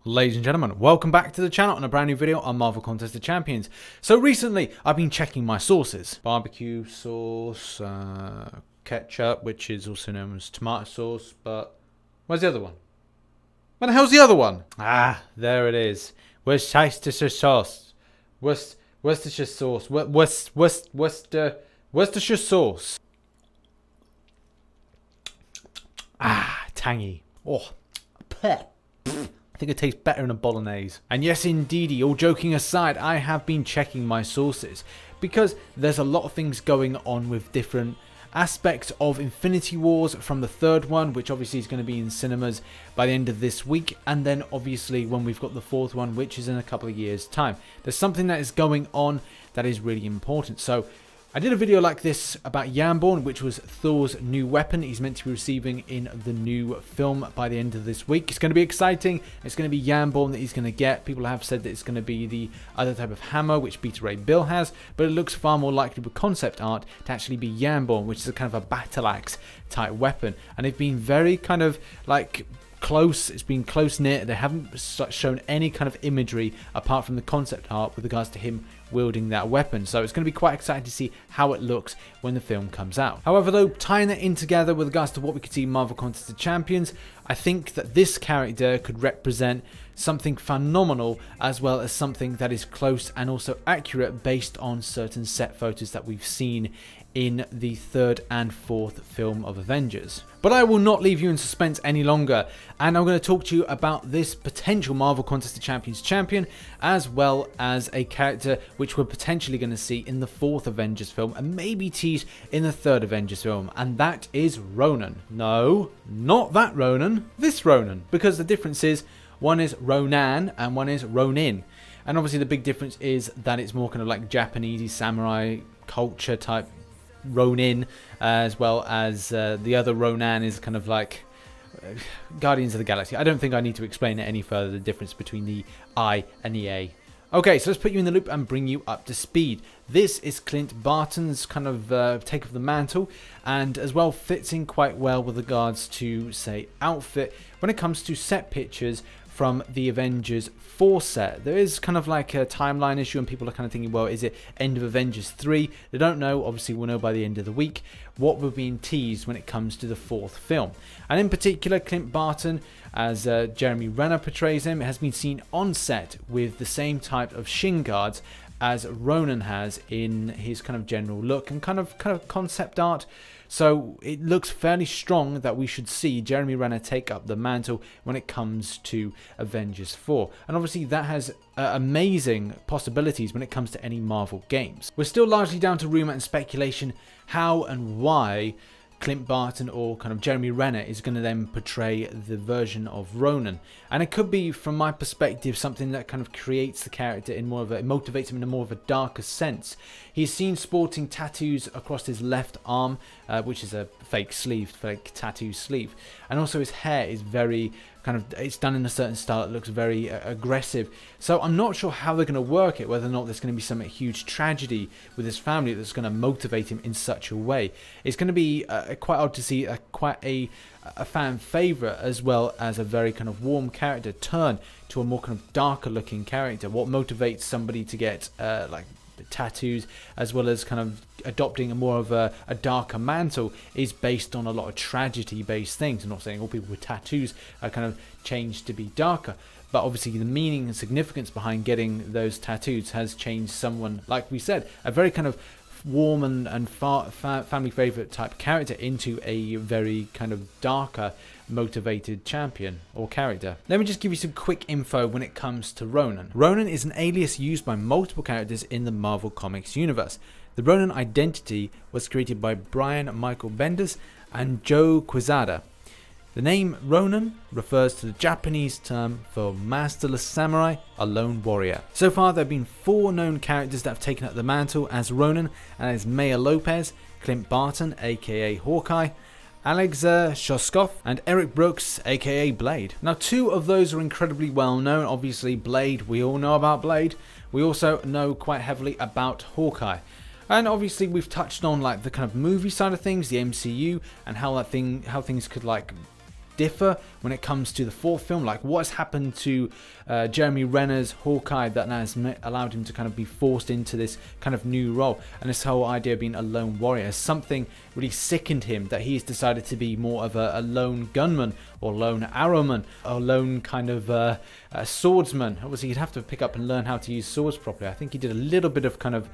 Ladies and gentlemen, welcome back to the channel on a brand new video on Marvel Contest of Champions. So recently, I've been checking my sources. Barbecue sauce, ketchup, which is also known as tomato sauce, but where's the other one? Where the hell's the other one? Ah, there it is. Worcestershire sauce. Worcestershire sauce. Worcestershire sauce. Ah, tangy. Oh, peh. I think it tastes better in a bolognese. And yes, indeedy, all joking aside, I have been checking my sources because there's a lot of things going on with different aspects of Infinity Wars from the third one, which obviously is going to be in cinemas by the end of this week, and then obviously when we've got the fourth one, which is in a couple of years' time. There's something that is going on that is really important. So I did a video like this about Yamborn, which was Thor's new weapon he's meant to be receiving in the new film by the end of this week. It's going to be exciting. It's going to be Yamborn that he's going to get. People have said that it's going to be the other type of hammer, which Beta Ray Bill has, but it looks far more likely with concept art to actually be Yamborn, which is a kind of a battle axe type weapon. And they've been very kind of like close. It's been close knit. They haven't shown any kind of imagery apart from the concept art with regards to him wielding that weapon, so it's going to be quite exciting to see how it looks when the film comes out. However, though, tying that in together with regards to what we could see in Marvel Contest of Champions, I think that this character could represent something phenomenal as well as something that is close and also accurate based on certain set photos that we've seen in the third and fourth film of Avengers. But I will not leave you in suspense any longer, and I'm going to talk to you about this potential Marvel Contest of Champions champion, as well as a character which we're potentially going to see in the fourth Avengers film and maybe teased in the third Avengers film, and that is Ronan. No, not that Ronan, this Ronan, because the difference is one is Ronan and one is Ronin. And obviously the big difference is that it's more kind of like Japanese samurai culture type Ronin, as well as the other Ronan is kind of like Guardians of the Galaxy. I don't think I need to explain it any further, the difference between the I and the A. Okay, so let's put you in the loop and bring you up to speed. This is Clint Barton's kind of take of the mantle, and as well fits in quite well with regards to, say, outfit when it comes to set pictures from the Avengers 4 set. There is kind of like a timeline issue and people are kind of thinking, well, is it end of Avengers 3? They don't know. Obviously, we'll know by the end of the week what we're being teased when it comes to the fourth film. And in particular, Clint Barton, as Jeremy Renner portrays him, has been seen on set with the same type of shin guards as Ronan has in his kind of general look and kind of concept art. So it looks fairly strong that we should see Jeremy Renner take up the mantle when it comes to Avengers 4. And obviously that has amazing possibilities when it comes to any Marvel games. We're still largely down to rumour and speculation how and why Clint Barton or kind of Jeremy Renner is going to then portray the version of Ronan. And it could be, from my perspective, something that kind of creates the character in more of a, it motivates him in a more of a darker sense. He's seen sporting tattoos across his left arm, which is a fake tattoo sleeve. And also his hair is very kind of, it's done in a certain style that looks very aggressive. So I'm not sure how they're going to work it, whether or not there's going to be some huge tragedy with his family that's going to motivate him in such a way. It's going to be quite odd to see quite a fan favourite as well as a very kind of warm character turn to a more kind of darker looking character. What motivates somebody to get like tattoos as well as kind of adopting a more of a darker mantle is based on a lot of tragedy based things. I'm not saying all people with tattoos are kind of changed to be darker, but obviously the meaning and significance behind getting those tattoos has changed someone, like we said, a very kind of warm and family favorite type character into a very kind of darker motivated champion or character. Let me just give you some quick info when it comes to Ronan. Ronan is an alias used by multiple characters in the Marvel Comics universe. The Ronan identity was created by Brian Michael Bendis and Joe Quesada. The name Ronan refers to the Japanese term for masterless samurai, a lone warrior. So far there have been 4 known characters that have taken up the mantle as Ronan, and that is Maya Lopez, Clint Barton aka Hawkeye, Alexa Shoskov, and Eric Brooks aka Blade. Now 2 of those are incredibly well known. Obviously Blade, we all know about Blade. We also know quite heavily about Hawkeye. And obviously we've touched on like the kind of movie side of things, the MCU, and how things could like differ when it comes to the fourth film? Like, what has happened to Jeremy Renner's Hawkeye that has allowed him to kind of be forced into this kind of new role? And this whole idea of being a lone warrior, has something really sickened him that he's decided to be more of a lone gunman or lone arrowman or lone kind of a swordsman. Obviously, he'd have to pick up and learn how to use swords properly. I think he did a little bit of kind of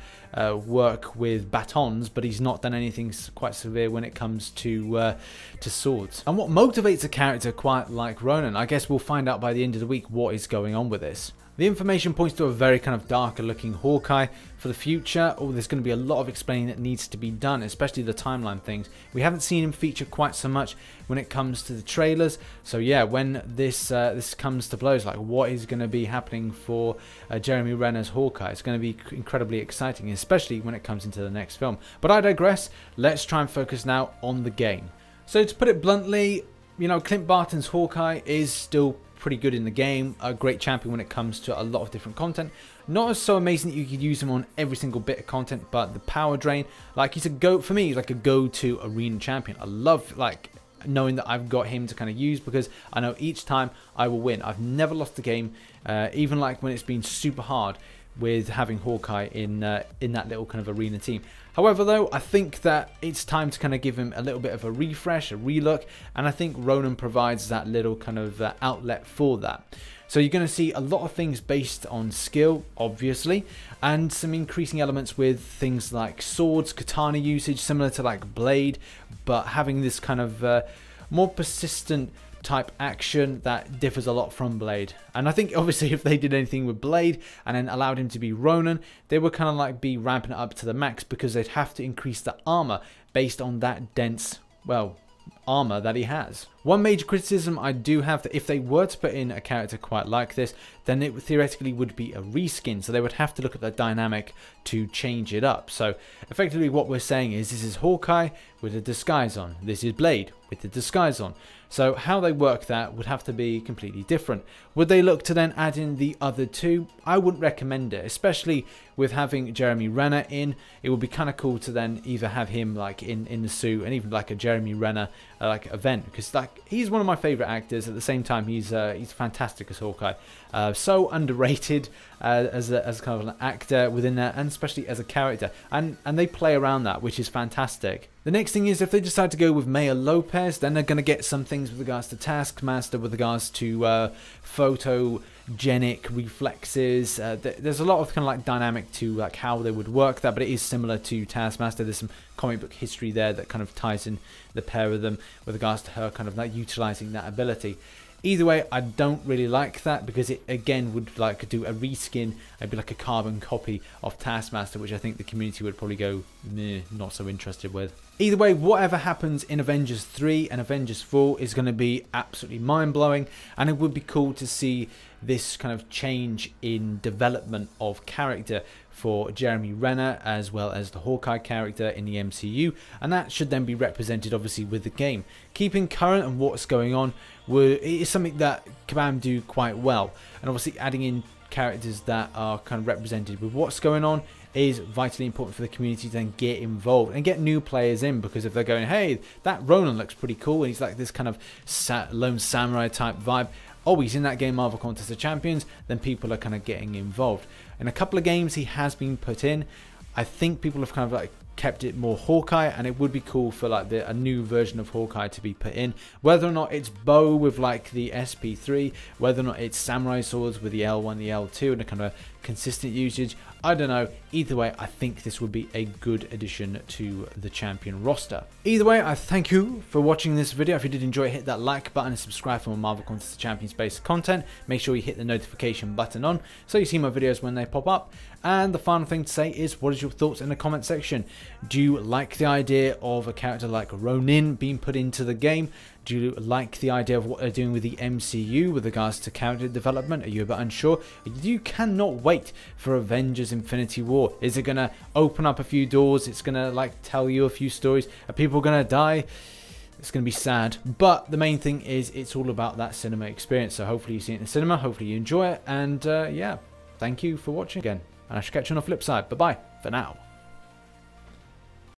work with batons, but he's not done anything quite severe when it comes to swords. And what motivates a character quite like Ronan? I guess we'll find out by the end of the week what is going on with this. The information points to a very kind of darker looking Hawkeye for the future. Oh, there's going to be a lot of explaining that needs to be done, especially the timeline things. We haven't seen him feature quite so much when it comes to the trailers. So yeah, when this comes to blows, like what is going to be happening for Jeremy Renner's Hawkeye, it's going to be incredibly exciting, especially when it comes into the next film. But I digress. Let's try and focus now on the game. So to put it bluntly, you know, Clint Barton's Hawkeye is still pretty good in the game, a great champion when it comes to a lot of different content. Not as so amazing that you could use him on every single bit of content, but the power drain, like he's a go for me, he's like a go-to arena champion. I love like knowing that I've got him to kind of use, because I know each time I will win. I've never lost the game, even like when it's been super hard with having Hawkeye in that little kind of arena team. However, though, I think that it's time to kind of give him a little bit of a refresh, a relook, and I think Ronan provides that little kind of outlet for that. So you're going to see a lot of things based on skill, obviously, and some increasing elements with things like swords, katana usage, similar to like Blade, but having this kind of more persistent type action that differs a lot from Blade. And I think obviously if they did anything with Blade and then allowed him to be Ronan, they would kind of like be ramping it up to the max, because they'd have to increase the armor based on that dense, well, armor that he has. One major criticism I do have, that if they were to put in a character quite like this, then it theoretically would be a reskin, so they would have to look at the dynamic to change it up. So effectively what we're saying is, this is Hawkeye with a disguise on, this is Blade with the disguise on. So how they work that would have to be completely different. Would they look to then add in the other two? I wouldn't recommend it, especially with having Jeremy Renner in. It would be kind of cool to then either have him like in the suit, and even like a Jeremy Renner like event, because like he's one of my favorite actors. At the same time, he's fantastic as Hawkeye. So underrated as kind of an actor within there, and especially as a character, and they play around that, which is fantastic. The next thing is, if they decide to go with Maya Lopez, then they're going to get some things with regards to Taskmaster, with regards to photogenic reflexes. There's a lot of kind of like dynamic to like how they would work that, but it is similar to Taskmaster. There's some comic book history there that kind of ties in the pair of them with regards to her kind of like utilizing that ability. Either way, I don't really like that, because it again would like do a reskin. It'd be like a carbon copy of Taskmaster, which I think the community would probably go, meh, not so interested with. Either way, whatever happens in Avengers 3 and Avengers 4 is going to be absolutely mind-blowing, and it would be cool to see this kind of change in development of character for Jeremy Renner, as well as the Hawkeye character in the MCU, and that should then be represented obviously with the game. Keeping current on what's going on is something that Kabam do quite well, and obviously adding in characters that are kind of represented with what's going on is vitally important for the community to then get involved and get new players in, because if they're going, hey, that Ronan looks pretty cool, and he's like this kind of lone samurai type vibe, oh, he's in that game Marvel Contest of Champions, then people are kind of getting involved. In a couple of games he has been put in. I think people have kind of like kept it more Hawkeye, and it would be cool for like a new version of Hawkeye to be put in. Whether or not it's bow with like the SP3, whether or not it's samurai swords with the L1, the L2, and a kind of consistent usage, I don't know. Either way, I think this would be a good addition to the champion roster. Either way, I thank you for watching this video. If you did enjoy it, hit that like button and subscribe for more Marvel Contest of Champions based content. Make sure you hit the notification button on so you see my videos when they pop up. And the final thing to say is, what is your thoughts in the comment section? Do you like the idea of a character like Ronin being put into the game? Do you like the idea of what they're doing with the MCU with regards to character development? Are you a bit unsure? You cannot wait for Avengers Infinity War. Is it going to open up a few doors? It's going to like tell you a few stories. Are people going to die? It's going to be sad. But the main thing is, it's all about that cinema experience. So hopefully you see it in the cinema. Hopefully you enjoy it. And yeah, thank you for watching again. And I shall catch you on the flip side. Bye-bye for now.